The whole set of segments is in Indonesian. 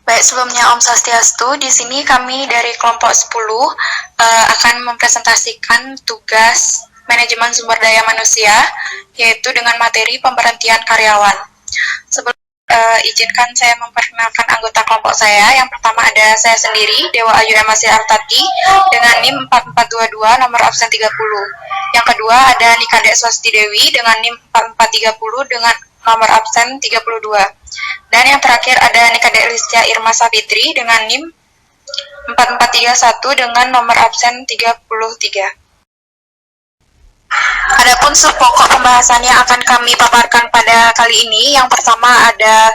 Baik, sebelumnya Om Swastiastu. Di sini kami dari kelompok 10 akan mempresentasikan tugas manajemen sumber daya manusia, yaitu dengan materi pemberhentian karyawan. Sebelum izinkan saya memperkenalkan anggota kelompok saya. Yang pertama ada saya sendiri, Dewa Ayu Emasih Artati, dengan NIM 4422, nomor absen 30. Yang kedua ada Nikadek Swasti Dewi dengan NIM 4430 dengan nomor absen 32. Dan yang terakhir ada Nikadek Listia Irma Safitri dengan NIM 4431 dengan nomor absen 33. Adapun pokok pembahasan yang akan kami paparkan pada kali ini, yang pertama ada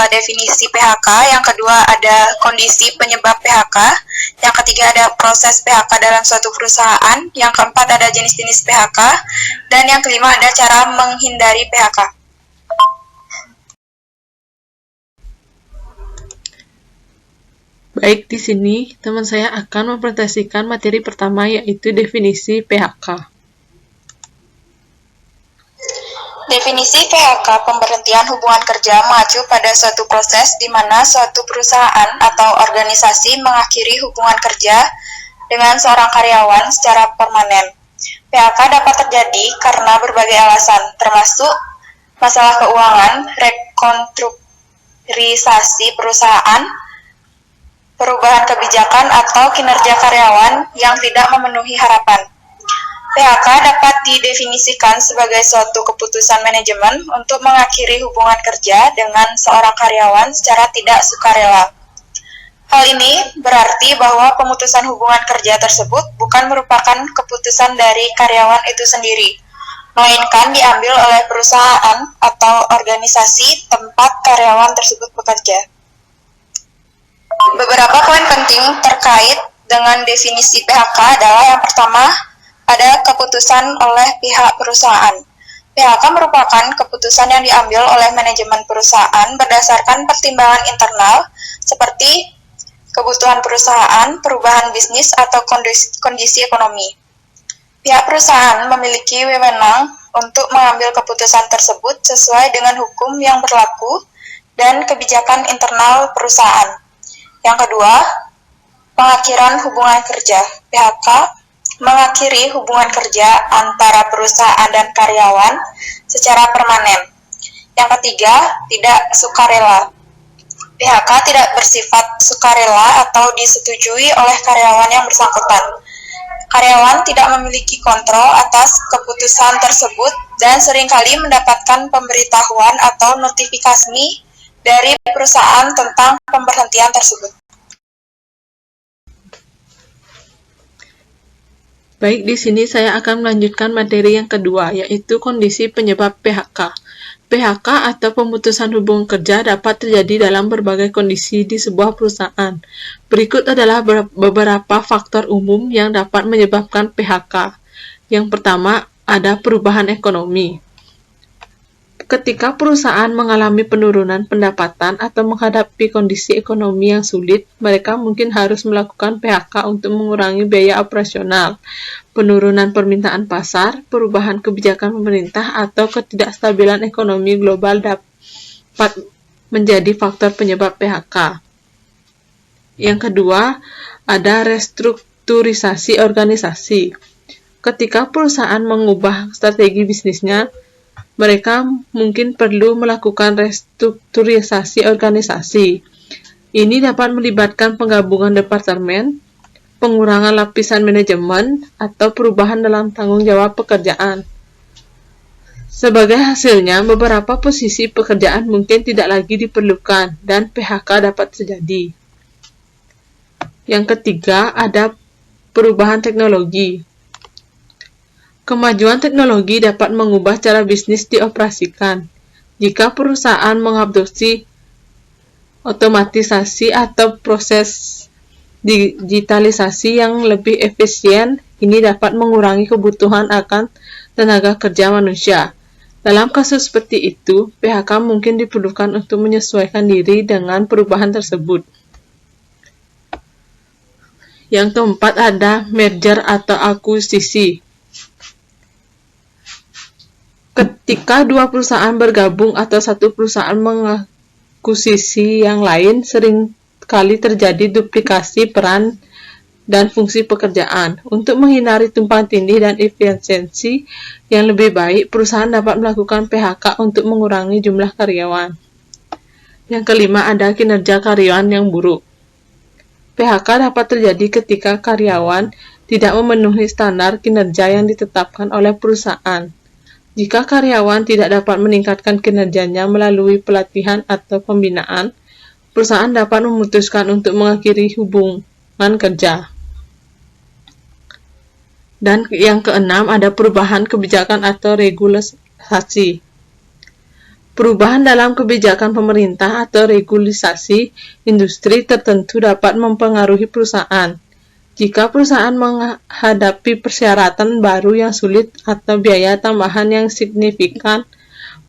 definisi PHK, yang kedua ada kondisi penyebab PHK, yang ketiga ada proses PHK dalam suatu perusahaan, yang keempat ada jenis-jenis PHK, dan yang kelima ada cara menghindari PHK. Baik, di sini teman saya akan mempresentasikan materi pertama, yaitu definisi PHK. Definisi PHK, pemberhentian hubungan kerja, mengacu pada suatu proses di mana suatu perusahaan atau organisasi mengakhiri hubungan kerja dengan seorang karyawan secara permanen. PHK dapat terjadi karena berbagai alasan, termasuk masalah keuangan, restrukturisasi perusahaan, perubahan kebijakan, atau kinerja karyawan yang tidak memenuhi harapan. PHK dapat didefinisikan sebagai suatu keputusan manajemen untuk mengakhiri hubungan kerja dengan seorang karyawan secara tidak sukarela. Hal ini berarti bahwa pemutusan hubungan kerja tersebut bukan merupakan keputusan dari karyawan itu sendiri, melainkan diambil oleh perusahaan atau organisasi tempat karyawan tersebut bekerja. Beberapa poin penting terkait dengan definisi PHK adalah yang pertama, ada keputusan oleh pihak perusahaan. PHK merupakan keputusan yang diambil oleh manajemen perusahaan berdasarkan pertimbangan internal seperti kebutuhan perusahaan, perubahan bisnis, atau kondisi ekonomi. Pihak perusahaan memiliki wewenang untuk mengambil keputusan tersebut sesuai dengan hukum yang berlaku dan kebijakan internal perusahaan. Yang kedua, pengakhiran hubungan kerja. PHK mengakhiri hubungan kerja antara perusahaan dan karyawan secara permanen. Yang ketiga, tidak sukarela. PHK tidak bersifat sukarela atau disetujui oleh karyawan yang bersangkutan. Karyawan tidak memiliki kontrol atas keputusan tersebut dan seringkali mendapatkan pemberitahuan atau notifikasi dari perusahaan tentang pemberhentian tersebut. Baik, di sini saya akan melanjutkan materi yang kedua, yaitu kondisi penyebab PHK. PHK atau pemutusan hubungan kerja dapat terjadi dalam berbagai kondisi di sebuah perusahaan. Berikut adalah beberapa faktor umum yang dapat menyebabkan PHK. Yang pertama, ada perubahan ekonomi. Ketika perusahaan mengalami penurunan pendapatan atau menghadapi kondisi ekonomi yang sulit, mereka mungkin harus melakukan PHK untuk mengurangi biaya operasional. Penurunan permintaan pasar, perubahan kebijakan pemerintah, atau ketidakstabilan ekonomi global dapat menjadi faktor penyebab PHK. Yang kedua, ada restrukturisasi organisasi. Ketika perusahaan mengubah strategi bisnisnya, mereka mungkin perlu melakukan restrukturisasi organisasi. Ini dapat melibatkan penggabungan departemen, pengurangan lapisan manajemen, atau perubahan dalam tanggung jawab pekerjaan. Sebagai hasilnya, beberapa posisi pekerjaan mungkin tidak lagi diperlukan dan PHK dapat terjadi. Yang ketiga, ada perubahan teknologi. Kemajuan teknologi dapat mengubah cara bisnis dioperasikan. Jika perusahaan mengadopsi otomatisasi atau proses digitalisasi yang lebih efisien, ini dapat mengurangi kebutuhan akan tenaga kerja manusia. Dalam kasus seperti itu, PHK mungkin diperlukan untuk menyesuaikan diri dengan perubahan tersebut. Yang keempat ada merger atau akuisisi. Ketika dua perusahaan bergabung atau satu perusahaan mengakuisisi yang lain, sering kali terjadi duplikasi peran dan fungsi pekerjaan. Untuk menghindari tumpang tindih dan efisiensi yang lebih baik, perusahaan dapat melakukan PHK untuk mengurangi jumlah karyawan. Yang kelima, ada kinerja karyawan yang buruk. PHK dapat terjadi ketika karyawan tidak memenuhi standar kinerja yang ditetapkan oleh perusahaan. Jika karyawan tidak dapat meningkatkan kinerjanya melalui pelatihan atau pembinaan, perusahaan dapat memutuskan untuk mengakhiri hubungan kerja. Dan yang keenam, ada perubahan kebijakan atau regulasi. Perubahan dalam kebijakan pemerintah atau regulasi industri tertentu dapat mempengaruhi perusahaan. Jika perusahaan menghadapi persyaratan baru yang sulit atau biaya tambahan yang signifikan,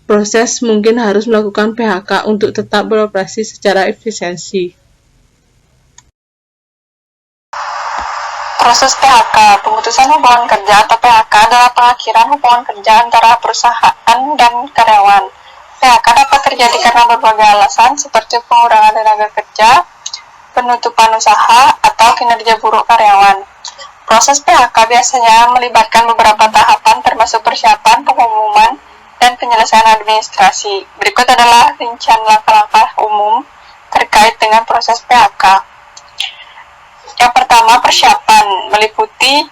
proses mungkin harus melakukan PHK untuk tetap beroperasi secara efisiensi. Proses PHK, pemutusan hubungan kerja atau PHK adalah pengakhiran hubungan kerja antara perusahaan dan karyawan. PHK dapat terjadi karena berbagai alasan seperti pengurangan tenaga kerja, penutupan usaha, atau kinerja buruk karyawan. Proses PHK biasanya melibatkan beberapa tahapan termasuk persiapan, pengumuman, dan penyelesaian administrasi. Berikut adalah rincian langkah-langkah umum terkait dengan proses PHK. Yang pertama, persiapan, meliputi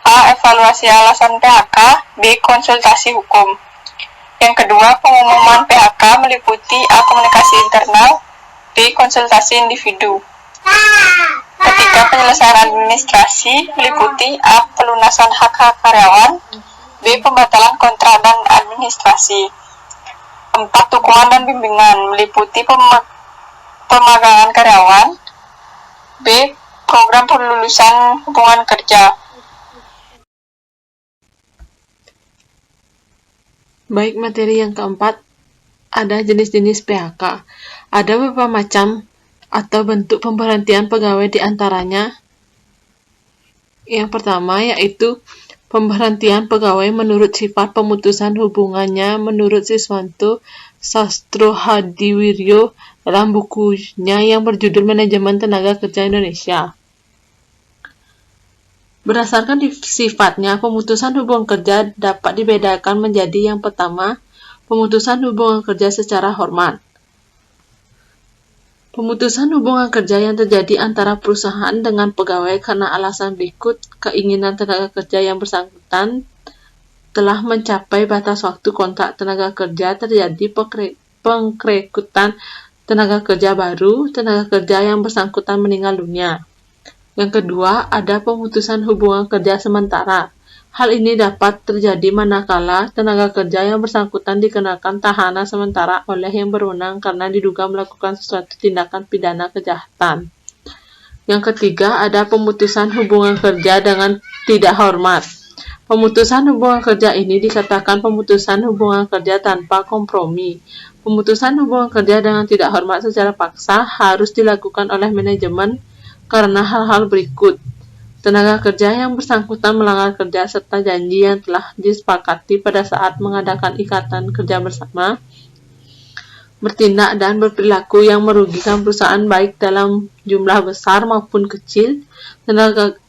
A. Evaluasi alasan PHK, B. Konsultasi hukum. Yang kedua, pengumuman PHK meliputi A. Komunikasi internal, B. Konsultasi individu. Ketiga, penyelesaian administrasi meliputi A. Pelunasan hak-hak karyawan, B. Pembatalan kontrak dan administrasi. 4. Dukungan dan bimbingan meliputi pemagangan karyawan, B. Program pelulusan hubungan kerja. Baik, materi yang keempat, ada jenis-jenis PHK. Ada beberapa macam atau bentuk pemberhentian pegawai di antaranya. Yang pertama yaitu pemberhentian pegawai menurut sifat pemutusan hubungannya menurut Siswanto Sastrohadiwiryo dalam bukunya yang berjudul Manajemen Tenaga Kerja Indonesia. Berdasarkan sifatnya, pemutusan hubungan kerja dapat dibedakan menjadi yang pertama, pemutusan hubungan kerja secara hormat. Pemutusan hubungan kerja yang terjadi antara perusahaan dengan pegawai karena alasan berikut: keinginan tenaga kerja yang bersangkutan telah mencapai batas waktu kontrak tenaga kerja, terjadi pengrekrutan tenaga kerja baru, tenaga kerja yang bersangkutan meninggal dunia. Yang kedua, ada pemutusan hubungan kerja sementara. Hal ini dapat terjadi manakala tenaga kerja yang bersangkutan dikenakan tahanan sementara oleh yang berwenang karena diduga melakukan suatu tindakan pidana kejahatan. Yang ketiga, ada pemutusan hubungan kerja dengan tidak hormat. Pemutusan hubungan kerja ini dikatakan pemutusan hubungan kerja tanpa kompromi. Pemutusan hubungan kerja dengan tidak hormat secara paksa harus dilakukan oleh manajemen karena hal-hal berikut: tenaga kerja yang bersangkutan melanggar kerja serta janji yang telah disepakati pada saat mengadakan ikatan kerja bersama, bertindak dan berperilaku yang merugikan perusahaan baik dalam jumlah besar maupun kecil,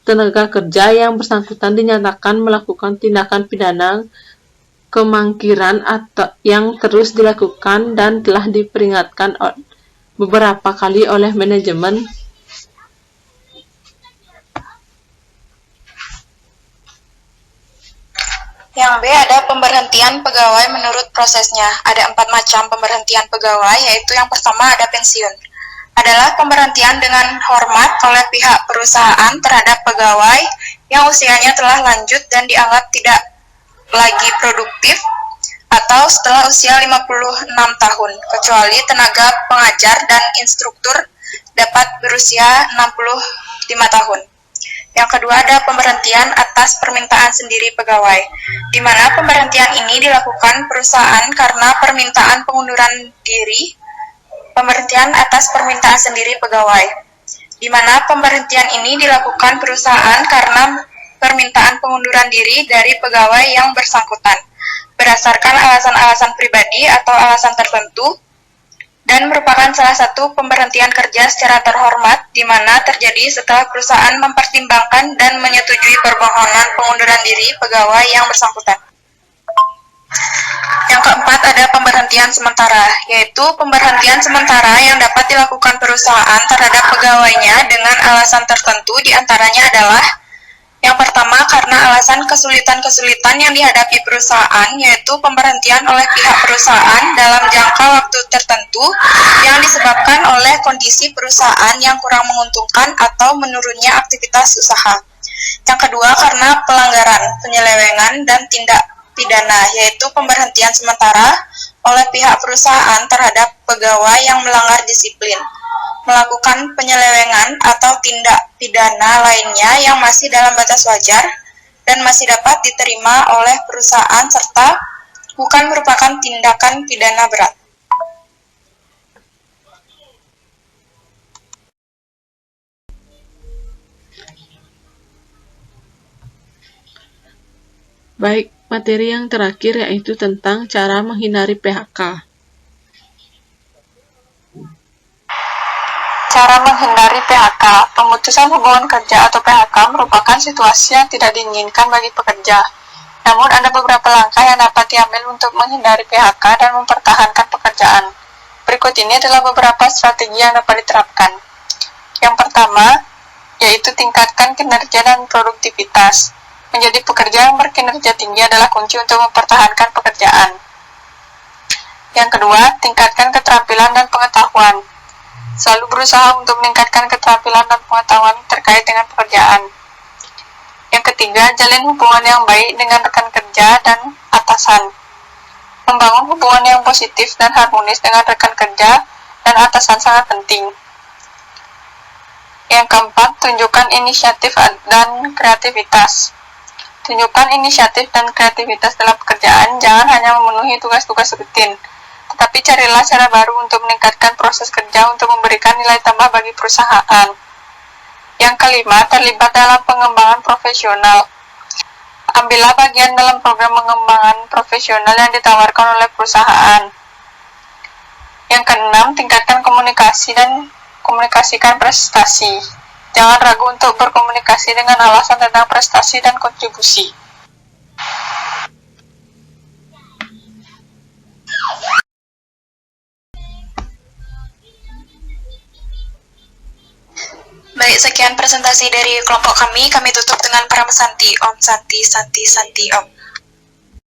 tenaga kerja yang bersangkutan dinyatakan melakukan tindakan pidana kemangkiran atau yang terus dilakukan dan telah diperingatkan beberapa kali oleh manajemen. Yang B, ada pemberhentian pegawai menurut prosesnya. Ada 4 macam pemberhentian pegawai, yaitu yang pertama ada pensiun. Adalah pemberhentian dengan hormat oleh pihak perusahaan terhadap pegawai yang usianya telah lanjut dan dianggap tidak lagi produktif atau setelah usia 56 tahun, kecuali tenaga pengajar dan instruktur dapat berusia 65 tahun. Yang kedua ada pemberhentian atas permintaan sendiri pegawai, di mana pemberhentian ini dilakukan perusahaan karena permintaan pengunduran diri. Pemberhentian atas permintaan sendiri pegawai, di mana pemberhentian ini dilakukan perusahaan karena permintaan pengunduran diri dari pegawai yang bersangkutan, berdasarkan alasan-alasan pribadi atau alasan tertentu, dan merupakan salah satu pemberhentian kerja secara terhormat di mana terjadi setelah perusahaan mempertimbangkan dan menyetujui permohonan pengunduran diri pegawai yang bersangkutan. Yang keempat ada pemberhentian sementara, yaitu pemberhentian sementara yang dapat dilakukan perusahaan terhadap pegawainya dengan alasan tertentu, diantaranya adalah yang pertama, karena alasan kesulitan-kesulitan yang dihadapi perusahaan, yaitu pemberhentian oleh pihak perusahaan dalam jangka waktu tertentu yang disebabkan oleh kondisi perusahaan yang kurang menguntungkan atau menurunnya aktivitas usaha. Yang kedua, karena pelanggaran, penyelewengan, dan tindak pidana, yaitu pemberhentian sementara oleh pihak perusahaan terhadap pegawai yang melanggar disiplin, melakukan penyelewengan atau tindak pidana lainnya yang masih dalam batas wajar dan masih dapat diterima oleh perusahaan serta bukan merupakan tindakan pidana berat. Baik, materi yang terakhir yaitu tentang cara menghindari PHK. Cara menghindari PHK. Pemutusan hubungan kerja atau PHK merupakan situasi yang tidak diinginkan bagi pekerja. Namun ada beberapa langkah yang dapat diambil untuk menghindari PHK dan mempertahankan pekerjaan. Berikut ini adalah beberapa strategi yang dapat diterapkan. Yang pertama, yaitu tingkatkan kinerja dan produktivitas. Menjadi pekerja yang berkinerja tinggi adalah kunci untuk mempertahankan pekerjaan. Yang kedua, tingkatkan keterampilan dan pengetahuan. Selalu berusaha untuk meningkatkan keterampilan dan pengetahuan terkait dengan pekerjaan. Yang ketiga, jalin hubungan yang baik dengan rekan kerja dan atasan. Membangun hubungan yang positif dan harmonis dengan rekan kerja dan atasan sangat penting. Yang keempat, tunjukkan inisiatif dan kreativitas. Tunjukkan inisiatif dan kreativitas dalam pekerjaan, jangan hanya memenuhi tugas-tugas rutin, tetapi carilah cara baru untuk meningkatkan proses kerja untuk memberikan nilai tambah bagi perusahaan. Yang kelima, terlibat dalam pengembangan profesional. Ambillah bagian dalam program pengembangan profesional yang ditawarkan oleh perusahaan. Yang keenam, tingkatkan komunikasi dan komunikasikan prestasi. Jangan ragu untuk berkomunikasi dengan alasan tentang prestasi dan kontribusi. Baik, sekian presentasi dari kelompok kami. Kami tutup dengan para Santi Om, Santi, Santi, Santi Om.